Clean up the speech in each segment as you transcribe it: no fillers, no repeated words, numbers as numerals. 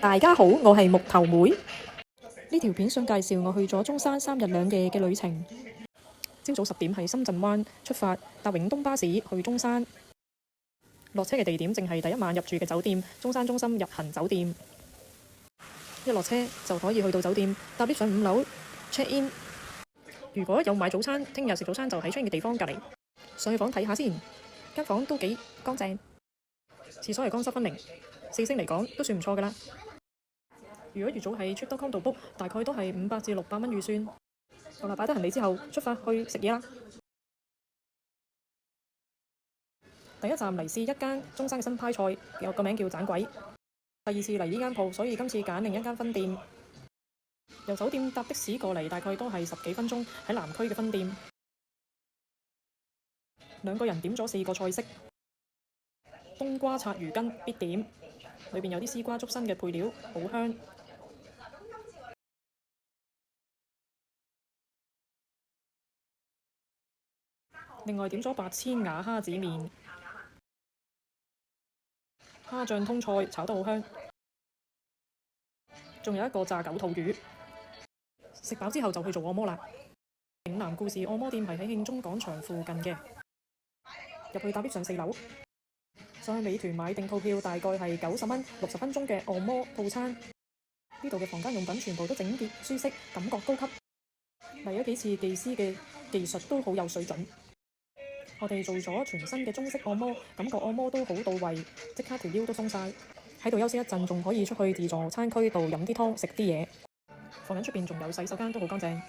大家好，我係木頭妹。呢條片想介紹我去咗中山3日2夜嘅旅程。朝早10點喺深圳灣出發，搭永東巴士去中山。落車嘅地點正係第一晚入住嘅酒店中山中心日行酒店。一落車就可以去到酒店，搭 lift 上5樓 check in。如果有買早餐，聽日食早餐就喺出現嘅地方隔離。上去房睇下先，間房都幾乾淨，廁所係乾濕分明，4星嚟講都算唔錯㗎啦。如果預早喺 Trip.com 度 book， 大概都係500至600蚊預算。好啦，擺低行李之後，出發去食嘢啦。第一站嚟試一間中山嘅新派菜，有個名叫盞鬼。第二次嚟呢間鋪，所以今次揀另一間分店。由酒店搭的士過嚟，大概都係10幾分鐘，喺南區嘅分店。兩個人點咗4個菜式，冬瓜刷魚羹必點，裏邊有啲絲瓜竹笙嘅配料，好香。另外點咗八千瓦蝦子麵，蝦醬通菜炒得好香，仲有一個炸狗肚魚。食飽之後就去做按摩啦。嶺南故事按摩店係喺慶中廣場附近嘅，入去搭 lift 上4樓，上去美團買定套票，大概係90蚊，60分鐘嘅按摩套餐。呢度嘅房間用品全部都整潔舒適，感覺高級。嚟咗幾次技師嘅技術都好有水準。我哋做咗全身嘅中式按摩，感覺按摩都好到位，即刻條腰都鬆晒。喺度休息一陣，仲可以出去自助餐區度飲啲湯食啲嘢。房緊出邊仲有洗手間，都好乾淨。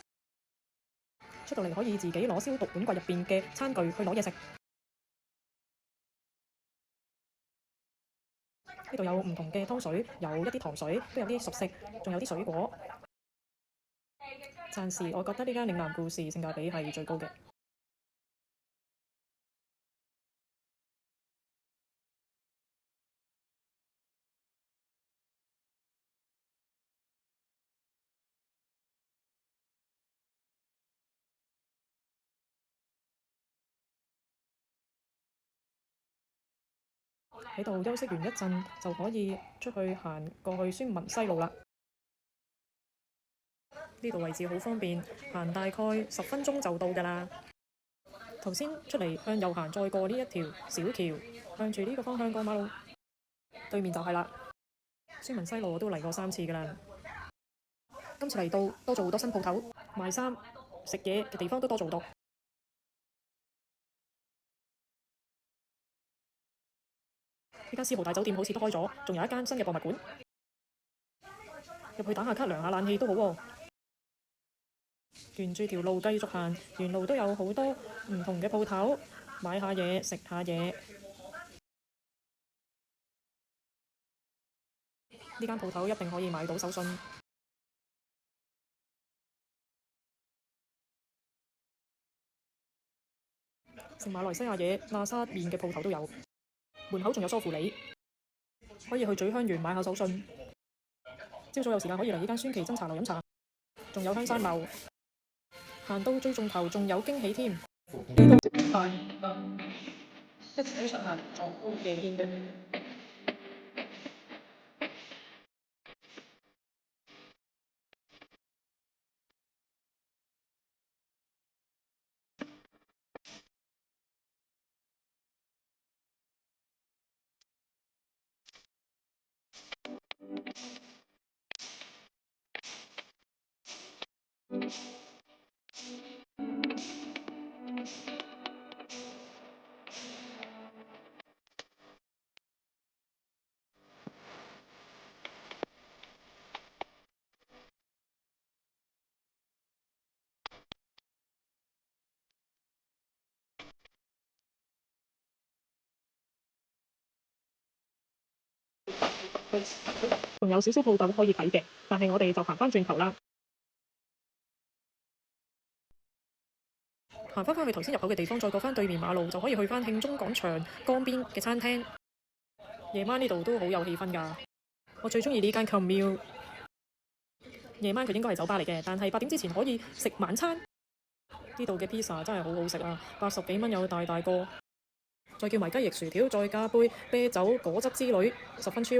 出到嚟可以自己攞消毒碗櫃入邊嘅餐具去攞嘢食。呢度有唔同嘅湯水，有一啲糖水，都有啲熟食，仲有啲水果。暫時我覺得呢間嶺南故事性價比係最高嘅。喺度休息完一陣，就可以出去行過去孫文西路啦。呢度位置好方便，行大概10分鐘就到㗎啦。頭先出嚟向右行，再過呢一條小橋，向住呢個方向過馬路，對面就係啦。孫文西路我都嚟過3次㗎啦。今次嚟到多咗好多新鋪頭，賣衫、食嘢嘅地方都多咗好多。呢間絲豪大酒店好似都開咗，仲有一間新嘅博物館。入去打下卡、涼下冷氣都好喎。沿住條路繼續行，沿路都有好多唔同嘅鋪頭，買下嘢食下嘢。呢間鋪頭一定可以買到手信。食馬來西亞嘢、喇沙麵嘅鋪頭都有。門口仲有梳乎厘，可以去咀香園買下手信。朝早有時間可以嚟呢間孫奇珍茶樓飲茶，仲有香山樓。行到最盡頭仲有驚喜添。一齊出行仲 OK 嘅。仲有少少鋪頭可以睇嘅，但係我哋就行返轉頭啦。行返去頭先入口嘅地方，再過返對面馬路，就可以去返慶中廣場江邊嘅餐廳。夜晚呢度都好有氣氛㗎。我最中意呢間 Commune。夜晚佢應該係酒吧嚟嘅，但係8點之前可以食晚餐。呢度嘅 pizza 真係好好食啊，80幾蚊有大大個。再叫埋雞翼薯條，再加杯啤酒果汁之類，十分超。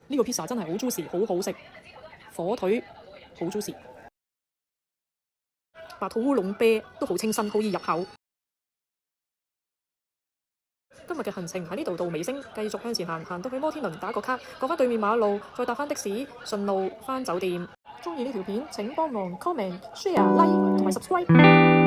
呢個 pizza 真係好 juicy，好好食，火腿好 juicy， 白兔烏龍啤都好清新，好易入口。今日嘅行程喺呢度到尾聲，繼續向前行，行到去摩天輪打個卡，過返對面馬路，再搭返的士，順路返酒店。鍾意呢條片請幫忙 comment、share、like 同埋 subscribe。